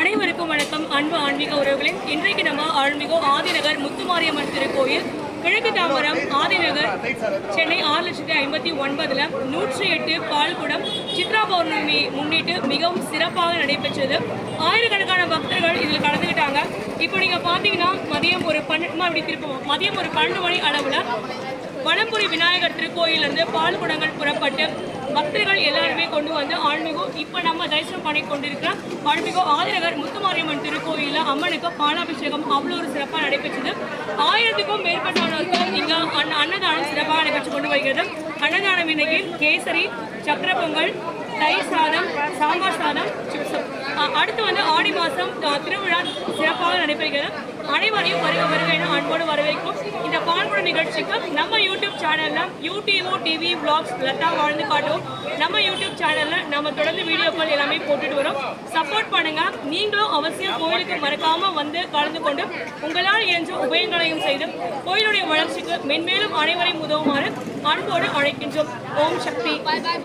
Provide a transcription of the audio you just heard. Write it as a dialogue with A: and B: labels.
A: அனைவருக்கும் வணக்கம். அன்பு ஆன்மீக உறவுகளே, இன்றைக்கு நம்ம ஆன்மீக ஆதிநகர் முத்துமாரியம்மன் திருக்கோயில், கிழக்கு தாம்பரம், ஆதிநகர், சென்னை 6,59,000 108 பால்குடம் சித்ரா பௌர்ணமி முன்னிட்டு மிகவும் சிறப்பாக நடைபெற்றது. ஆயிரக்கணக்கான பக்தர்கள் இதில் கலந்துக்கிட்டாங்க. இப்போ நீங்க பாத்தீங்கன்னா மதியம் ஒரு 12 மணி அளவுல வனம்புரி விநாயகர் திருக்கோயிலிருந்து பால்குடங்கள் புறப்பட்டு பக்தர்கள் எல்லாருமே கொண்டு வந்து ஆன்மீகம் இப்போ நம்ம தரிசனம் பண்ணி கொண்டிருக்கிற ஆன்மீகம் ஆதிநகர் முத்துமாரியம்மன் திருக்கோயிலில் அம்மனுக்கு பாலாபிஷேகம் அவ்வளோ ஒரு சிறப்பாக நடைபெற்றது. 1000க்கும் மேற்பட்டவர்களுக்கு இங்கே அன்னதானம் சிறப்பாக நடைபெற்று கொண்டு வருகிறது. அன்னதானம் இன்னைக்கு கேசரி, சக்கர பொங்கல், தயிர் சாதம், சாம்பார் சாதம், சிப்ஸ். அடுத்து வந்து ஆடி மாதம் திருவிழா சிறப்பாக நடைபெறுகிறது. அனைவரையும் வருக என அன்போடு வரவேற்கும். இந்த பால்குட நிகழ்ச்சிக்கு நம்ம யூடியூப் சேனலில் யூடியூ டிவி விளாக்ஸ் லதா வாழ்ந்து காட்டுவோம். நம்ம யூடியூப் சேனலில் நம்ம தொடர்ந்து வீடியோக்கள் எல்லாமே போட்டுட்டு வரோம். சப்போர்ட் பண்ணுங்க. நீங்களும் அவசியம் கோயிலுக்கு மறக்காம வந்து கலந்து கொண்டு உங்களால் இயன்ற உபயங்களையும் செய்து கோயிலுடைய வளர்ச்சிக்கு மென்மேலும் அனைவரையும் உதவுமாறு அன்போடு அழைக்கின்றோம். ஓம் சக்தி.